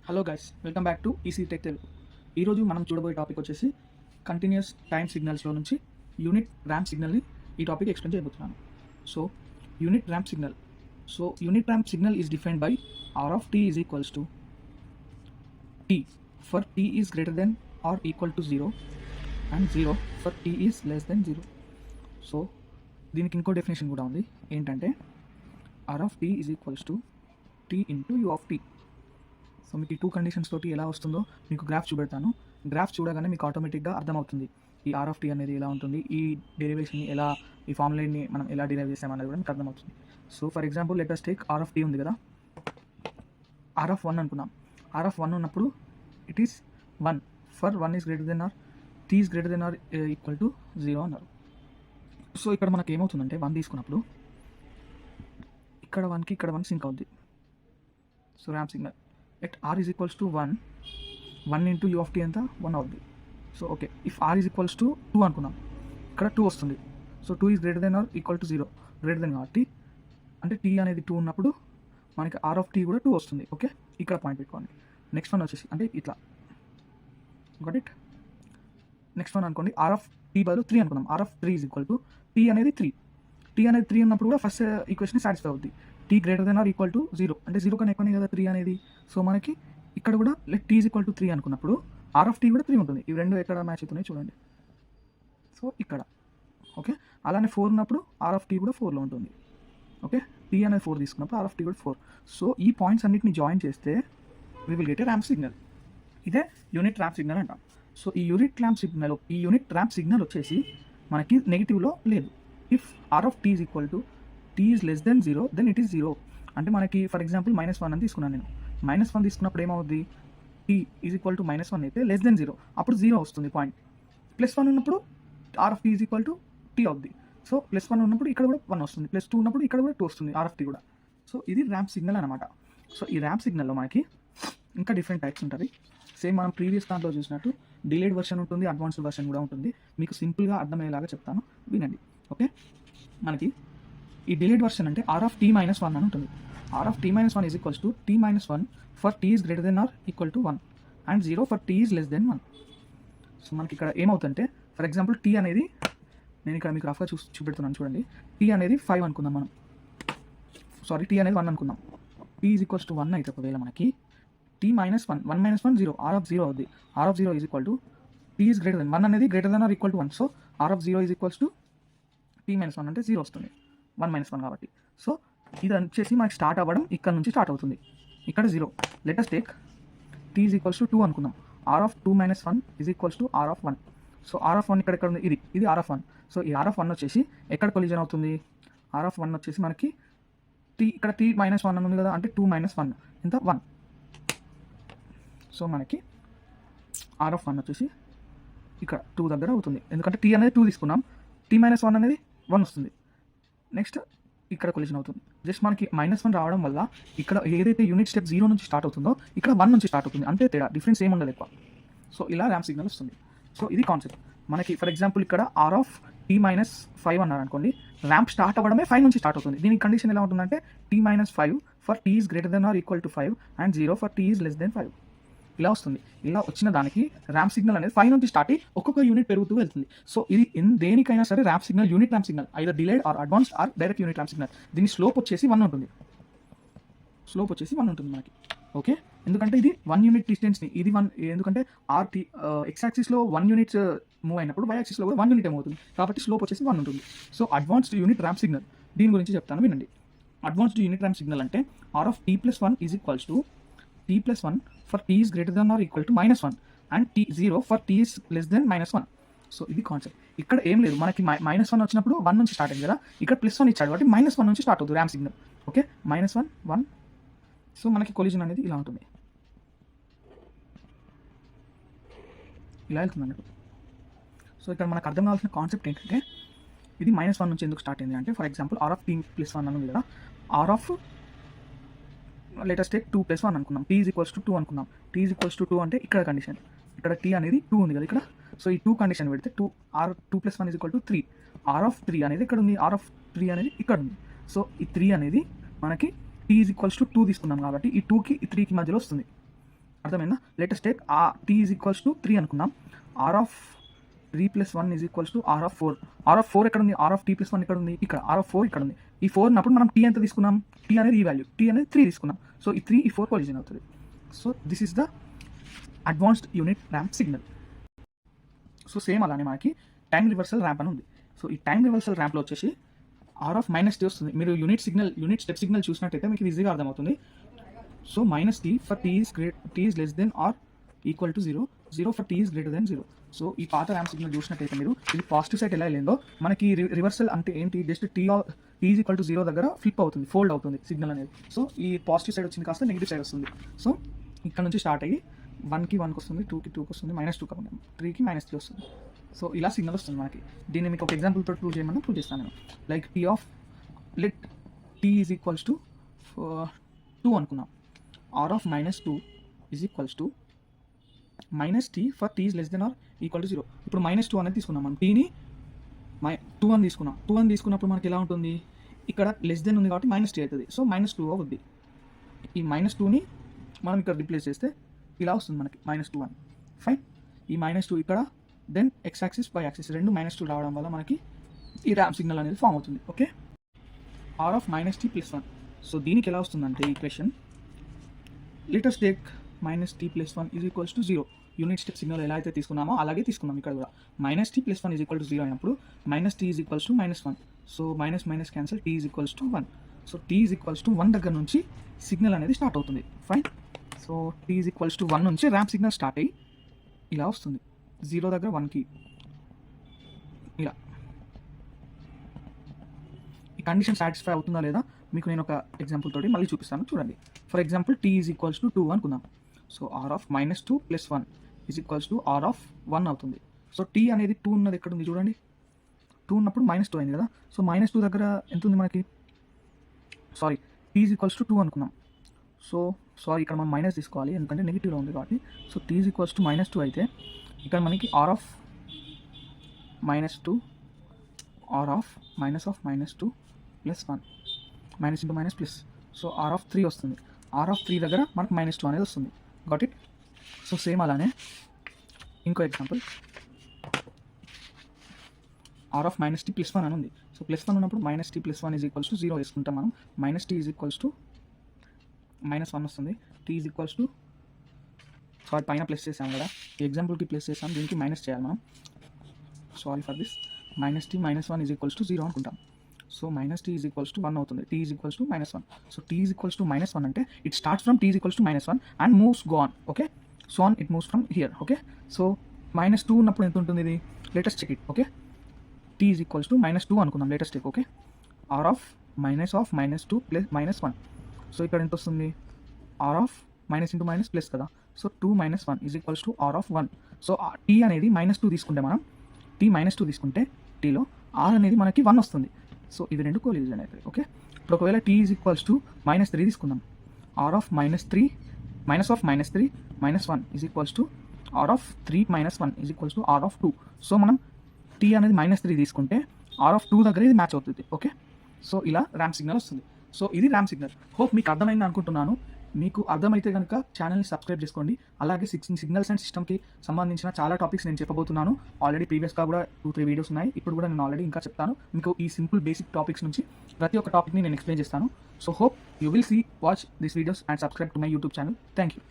Hello guys, welcome back to EC tech Telugu. ఈరోజు మనం చూడబోయే టాపిక్ వచ్చేసి కంటిన్యూస్ టైమ్ సిగ్నల్స్లో నుంచి యూనిట్ ర్యాంప్ సిగ్నల్ని ఈ టాపిక్ ఎక్స్ప్లెయిన్ చేయబోతున్నాను. So unit ramp signal is defined by r of t is equals to t for t is greater than or equal to 0 and 0 for t is less than 0. So దీనికి ఇంకో definition కూడా ఉంది. ఏంటంటే r of t is equals to t into u of t. So మీకు ఈ two conditions తోటి ఎలా వస్తుందో మీకు గ్రాఫ్ చూపెడతాను. గ్రాఫ్ చూడగానే మీకు ఆటోమేటిక్గా అర్థమవుతుంది ఈ ఆర్ ఆఫ్ టీ అనేది ఎలా ఉంటుంది, ఈ డెరివేషన్ని ఎలా, ఈ ఫార్ములాని మనం ఎలా డిరైవ్ చేసామనేది కూడా మీకు అర్థమవుతుంది. So for example let us take r of t ఉంది కదా, ఆర్ ఆఫ్ 1 అనుకున్నాం. ఆర్ ఆఫ్ 1 ఉన్నప్పుడు it is 1 for 1 is greater than r t is greater than or equal to 0 అన్నారు. సో ఇక్కడ మనకి ఏమవుతుందంటే 1 తీసుకున్నప్పుడు ఇక్కడ 1కి ఇక్కడ 1 సింక్ అవుద్ది. So ramp signal at r is equals to 1 into u of t ఎంత 1 అవుద్ది. So okay, if r is equals to 2 అనుకున్నాం, ఇక్కడ 2 వస్తుంది. So 2 is greater than or equal to 0, greater than కాబట్టి అంటే టీ అనేది 2 ఉన్నప్పుడు మనకి ఆర్ ఆఫ్ టీ కూడా 2 వస్తుంది. ఓకే, ఇక్కడ పాయింట్ పెట్టుకోండి. నెక్స్ట్ వన్ వచ్చేసి అంటే ఇట్లా గట్ ఇట్. నెక్స్ట్ వన్ అనుకోండి, ఆర్ ఆఫ్ టీ బదులు 3 అనుకున్నాం. R of 3 is equal to t అనేది 3 ఉన్నప్పుడు కూడా ఫస్ట్ ఈక్వేషన్ సాటిస్ఫై అవుద్ది. T greater than or equal to 0 అంటే 0 కన్నా ఎక్కువనే కదా 3 అనేది. సో మనకి ఇక్కడ కూడా let t is equal to 3 అనుకున్నప్పుడు ఆర్ ఆఫ్ టీ కూడా 3 ఉంటుంది. ఇవి రెండు ఎక్కడ మ్యాచ్ అవుతున్నాయి చూడండి. సో ఇక్కడ ఓకే, అలానే 4 ఉన్నప్పుడు ఆర్ ఆఫ్ టీ కూడా 4లో ఉంటుంది. ఓకే, టీ అనేది 4 తీసుకున్నప్పుడు ఆర్ ఆఫ్ టీ కూడా 4. సో ఈ పాయింట్స్ అన్నిటిని జాయిన్ చేస్తే we will get a ramp signal. ఇదే యూనిట్ ర్యాంప్ సిగ్నల్ అంటాం. సో ఈ యూనిట్ ర్యాంప్ సిగ్నల్ వచ్చేసి మనకి నెగిటివ్లో లేదు. If r of t is equal to t is less than 0 then it is 0. అంటే మనకి ఫర్ ఎగ్జాంపుల్ -1 అని తీసుకున్నాను నేను. -1 తీసుకున్నప్పుడు ఏమవుద్ది, టీ ఈజ్ ఈక్వల్ టు -1 అయితే లెస్ దెన్ 0, అప్పుడు 0 వస్తుంది పాయింట్. +1 ఉన్నప్పుడు r of t is equal to t అవుద్ది. సో +1 ఉన్నప్పుడు ఇక్కడ కూడా 1 వస్తుంది, +2 ఉన్నప్పుడు ఇక్కడ కూడా 2 వస్తుంది ఆర్ ఆఫ్ టీ కూడా. సో ఇది ర్యాంప్ సిగ్నల్ అనమాట. సో ఈ ర్యాంప్ సిగ్నల్లో మనకి ఇంకా డిఫరెంట్ టైప్స్ ఉంటుంది. సేమ్ మనం ప్రీవియస్ దాంట్లో చూసినట్టు డిలేడ్ వర్షన్ ఉంటుంది, అడ్వాన్స్డ్ వర్షన్ కూడా ఉంటుంది. మీకు సింపుల్గా అర్థమయ్యేలాగా చెప్తాను, వినండి. ఓకే, మనకి ఈ డిలేడ్ వర్షన్ అంటే ఆర్ ఆఫ్ టీ -1 అని ఉంటుంది. R of t -1 is equals to t -1 for t is greater than or equal to 1 and 0 for t is less than 1. So మనకి ఇక్కడ ఏమవుతుందంటే ఫర్ ఎగ్జాంపుల్ టీ అనేది నేను ఇక్కడ మీకు రఫ్గా చూపెడుతున్నాను చూడండి. టీ అనేది 5 అనుకుందాం మనం, సారీ టీ అనేది 1 అనుకుందాం. టీ ఈజ్ ఈక్వల్స్ టు 1 అయితే ఒకవేళ మనకి టీ -1 0 ఆర్ ఆఫ్ 0 అవుద్ది. R of 0 is equal to t is greater than 1 అనేది greater than or equal to 1. So r of 0 is equals to t -1 అంటే 0 వస్తుంది, 1 - 1 కాబట్టి. సో ఇది వచ్చేసి మనకి స్టార్ట్ అవ్వడం ఇక్కడ నుంచి స్టార్ట్ అవుతుంది, ఇక్కడ 0. Let us take t is equals to 2 అనుకుందాం. R of 2 - 1 is equals to are of 1. So r of 1 ఇక్కడ ఉంది, ఇది ఆర్ ఆఫ్ 1. సో ఈ ఆర్ ఆఫ్ 1 వచ్చేసి ఎక్కడ కొలిజన్ అవుతుంది, ఆర్ ఆఫ్ 1 వచ్చేసి మనకి ఇక్కడ టీ -1 అని ఉంది కదా, అంటే 2 - 1 ఎంత 1. సో మనకి ఆర్ ఆఫ్ 1 వచ్చేసి ఇక్కడ 2 దగ్గర అవుతుంది, ఎందుకంటే టీ అనేది 2 తీసుకున్నాం, టీ -1 అనేది 1 వస్తుంది. నెక్స్ట్ ఇక్కడ కొలిజన్ అవుతుంది. జస్ట్ మనకి -1 రావడం వల్ల ఇక్కడ ఏదైతే యూనిట్ స్టెప్ 0 నుంచి స్టార్ట్ అవుతుందో ఇక్కడ 1 నుంచి స్టార్ట్ అవుతుంది, అంతే తేడా, డిఫరెన్స్ ఏమి ఉండదు ఎక్కువ. సో ఇలా ర్యాంప్ సిగ్నల్ వస్తుంది. సో ఇది కాన్సెప్ట్. మనకి ఫర్ ఎగ్జాంపుల్ ఇక్కడ ఆర్ ఆఫ్ టీ -5 అన్నారు అనుకోండి, ర్యాంప్ స్టార్ట్ అవ్వడమే 5 నుంచి స్టార్ట్ అవుతుంది. దీనికి కండిషన్ ఎలా ఉంటుందంటే t -5 for t is greater than or equal to 5 and 0 for t is less than 5. ఇలా వస్తుంది. ఇలా వచ్చిన దానికి ర్యాంప్ సిగ్నల్ అనేది 5 నుంచి స్టార్ట్ అయ్యి ఒక్కొక్క యూనిట్ పెరుగుతూ వెళ్తుంది. సో ఇది దేనికైనా సరే ramp signal unit ramp signal either delayed or advanced or direct unit ramp signal. దీని స్లోప్ వచ్చేసి 1 ఉంటుంది, మనకి. ఓకే, ఎందుకంటే ఇది 1 యూనిట్ డిస్టెన్స్ని, ఇది 1, ఎందుకంటే ఆర్టీ ఎక్స్ యాక్సిస్లో 1 యూనిట్స్ మూవ్ అయినప్పుడు వై యాక్సిస్లో కూడా 1 యూనిట్ ఏమవుతుంది, కాబట్టి స్లోప్ వచ్చేసి 1 ఉంటుంది. So advanced unit ramp signal దీని గురించి చెప్తాను, వినండి. అడ్వాన్స్డ్ యూనిట్ ర్యాంప్ సిగ్నల్ అంటే r of t +1 is equals to t +1 for t is greater than or equal to -1 and t 0 for t is less than -1. So ఇది concept. ఇక్కడ ఏం లేదు, మనకి -1 వచ్చినప్పుడు 1 నుంచి స్టార్ట్ అయింది కదా, ఇక్కడ +1 ఇచ్చాడు కాబట్టి -1 నుంచి స్టార్ట్ అవుతుంది ర్యాంప్ సిగ్నల్. ఓకే, -1 1. సో మనకి కొలిజన్ అనేది ఇలా ఉంటుంది, ఇలా వెళ్తుంది అన్నట్టు. సో ఇక్కడ మనకు అర్థం కావాల్సిన కాన్సెప్ట్ ఏంటంటే ఇది -1 నుంచి ఎందుకు స్టార్ట్ అయింది అంటే for example r of t +1 అని ఉంది కదా, r of let us take 2 + 1 అనుకుందాం. టీ ఈజ్ ఈక్వల్స్ టు 2 అనుకుందాం. టీ ఈజ్ ఈక్వల్స్ టు 2 అంటే ఇక్కడ కండిషన్, ఇక్కడ టీ అనేది 2 ఉంది కదా ఇక్కడ. సో ఈ 2 కండిషన్ పెడితే 2 + 1 is equal to 3. R of 3 అనేది ఇక్కడ ఉంది, ఆర్ ఆఫ్ 3 అనేది ఇక్కడ ఉంది. సో ఈ 3 అనేది మనకి టీ ఈజ్ ఈక్వల్స్ టు 2 తీసుకున్నాం కాబట్టి ఈ 2కి ఈ 3కి మధ్యలో వస్తుంది. అర్థమైందా? Let us take t is equals to 3 అనుకున్నాం. R of 3 + 1 is equals to are of 4. R of 4 ఎక్కడ ఉంది? ఆర్ ఆఫ్ t + 1 ఎక్కడ ఉంది? ఇక్కడ. ఆర్ ఆఫ్ 4 ఇక్కడ ఉంది. ఈ 4 ఉన్నప్పుడు మనం t ఎంత తీసుకున్నాం? t అనేది ఈ వాల్యూ, t అనేది 3 తీసుకున్నాం. సో ఈ 3 ఈ 4 కొలిజన్ అవుతుంది. So this is the advanced unit ramp signal. So same అలానే మనకి టైం రివర్సల్ ర్యాంప్ అని ఉంది. సో ఈ టైం రివర్సల్ ర్యాంప్లో వచ్చేసి ఆర్ ఆఫ్ -t వస్తుంది. మీరు యూనిట్ స్టెప్ సిగ్నల్ చూసినట్టయితే మీకు ఈజీగా అర్థమవుతుంది. So -t for t is less than or equal to 0, 0 for t is greater than 0. So ఈ పాత ర్యాంప్ సిగ్నల్ చూసినట్టయితే మీరు ఇది పాజిటివ్ సైడ్ ఎలా వెళ్ళిందో మనకి రివర్సల్ అంటే ఏంటి, just t is equal to 0 దగ్గర ఫ్లిప్ అవుతుంది, ఫోల్డ్ అవుతుంది సిగ్నల్ అనేది. సో ఈ పాజిటివ్ సైడ్ వచ్చింది కాస్త నెగిటివ్ సైడ్ వస్తుంది. సో ఇక్కడ నుంచి స్టార్ట్ అయ్యి 1కి 1కి వస్తుంది, 2కి 2కి వస్తుంది, -2 కాకుండా 3కి -3 వస్తుంది. సో ఇలా సిగ్నల్ వస్తుంది మనకి. దీన్ని మీకు ఒక ఎగ్జాంపుల్ తోటి ప్రూవ్ చేయమన్నా ప్రూవ్ చేస్తాను నేను. Like let t is equals to 2 అనుకున్నాం. R of -2 is equals to -t for t is less than or equal to 0. ఇప్పుడు -2 అనేది తీసుకున్నాం మనం. టీని 2 అని తీసుకున్నాం. 2 అని తీసుకున్నప్పుడు మనకి ఎలా ఉంటుంది? ఇక్కడ లెస్ దెన్ ఉంది కాబట్టి -t అవుతుంది. సో -2 అవుద్ది. ఈ -2ని మనం ఇక్కడ రిప్లేస్ చేస్తే ఇలా వస్తుంది మనకి -2 అని. ఫైన్. ఈ -2 ఇక్కడ, then x axis y axis రెండు -2 రావడం వల్ల మనకి ఈ ర్యాంప్ సిగ్నల్ అనేది ఫామ్ అవుతుంది. Okay. Are of -t + 1. So దీనికి ఎలా వస్తుందంటే equation let us take -t + 1 is equals to 0. Unit step signal ఎలా అయితే తీసుకున్నామో అలాగే తీసుకున్నాం ఇక్కడ కూడా. -t + 1 ఈజ్ ఈక్వల్ టు 0 అయినప్పుడు -t is equals to -1. So minus cancel, t is equals to 1. So t is equals to 1 దగ్గర నుంచి సిగ్నల్ అనేది స్టార్ట్ అవుతుంది. Fine. So t is equals to 1 నుంచి ర్యాంప్ సిగ్నల్ స్టార్ట్ అయ్యి ఇలా వస్తుంది. 0 దగ్గర 1కి ఇలా. ఈ కండిషన్ సాటిస్ఫై అవుతుందా లేదా మీకు నేను ఒక ఎగ్జాంపుల్ తోటి మళ్ళీ చూపిస్తాను, చూడండి. For example t is equals to 2 అనుకుందాం. So r of -2 + 1 is equals to are of 1 అవుతుంది. సో t అనేది 2 ఉన్నది ఎక్కడ ఉంది చూడండి. 2 ఉన్నప్పుడు -2 అయింది కదా. సో -2 దగ్గర ఎంత ఉంది మనకి? Sorry, t is equals to 2 అనుకున్నాం. సో సారీ, ఇక్కడ మనం మైనస్ తీసుకోవాలి ఎందుకంటే నెగిటివ్లో ఉంది కాబట్టి. So t is equals to -2 అయితే ఇక్కడ మనకి r of -2 r of -2 + 1 minus into minus plus. So r of 3 వస్తుంది. ఆర్ ఆఫ్ 3 దగ్గర మనకు -2 అనేది వస్తుంది. Got it. సో సేమ్ అలానే ఇంకో ఎగ్జాంపుల్ ఆర్ ఆఫ్ -t + 1 అని ఉంది. సో +1 ఉన్నప్పుడు -t + 1 ఈజ్ ఈక్వల్స్ టు 0 వేసుకుంటాం మనం. -t ఈజ్ ఈక్వల్స్ టు -1 వస్తుంది. t is equals to, sorry పైన ప్లస్ చేసాం కదా, ఈ ఎగ్జాంపుల్కి ప్లస్ చేసాం, దీనికి మైనస్ చేయాలి మనం. Sorry for this. -t - 1 is equals to 0 అనుకుంటాం. So -t is equals to 1 అవుతుంది. t is equals to -1. So t is equals to -1 అంటే it starts from t is equals to -1 and moves go on. Okay. So on it moves from here. Okay. So -2 ఉన్నప్పుడు ఎంత ఉంటుంది ఇది? Let us check it. Okay. t is equals to -2 అనుకుందాం. Latest check. Okay. Are of -2 + -1. So ఇక్కడ ఎంత వస్తుంది? R of minus into minus plus కదా. So 2 - 1 is equals to are of 1. So t అనేది -2 తీసుకుంటే మనం -2 తీసుకుంటే టీలో r అనేది మనకి 1 వస్తుంది. సో ఇవి రెండు కోలిజన్ అవుతాయి. ఓకే. ఇప్పుడు ఒకవేళ t ఈజ్ ఈక్వల్స్ టు -3 తీసుకుందాం. R of -3 -1 is equals to are of 3 - 1 is equals to are of 2. So మనం t అనేది -3 తీసుకుంటే ఆర్ ఆఫ్ 2 దగ్గర ఇది మ్యాచ్ అవుతుంది. ఓకే. సో ఇలా ర్యాంప్ సిగ్నల్ వస్తుంది. సో ఇది ర్యాంప్ సిగ్నల్. హోప్ మీకు అర్థమైంది అనుకుంటున్నాను. మీకు అర్థమైతే కనుక ఛానల్ని సబ్స్క్రైబ్ చేసుకోండి. అలాగే సిగ్నల్స్ అండ్ సిస్టమ్కి సంబంధించిన చాలా టాపిక్స్ నేను చెప్పబోతున్నాను. ఆల్రెడీ ప్రీవియస్గా కూడా 2-3 వీడియోస్ ఉన్నాయి. ఇప్పుడు కూడా నేను ఆల్రెడీ ఇంకా చెప్తాను. మీకు ఈ సింపుల్ బేసిక్ టాపిక్స్ నుంచి ప్రతి ఒక్క టాపిక్ని నేను ఎక్స్ప్లెయిన్ చేస్తాను. So hope you will watch this videos and subscribe to my YouTube channel. Thank you.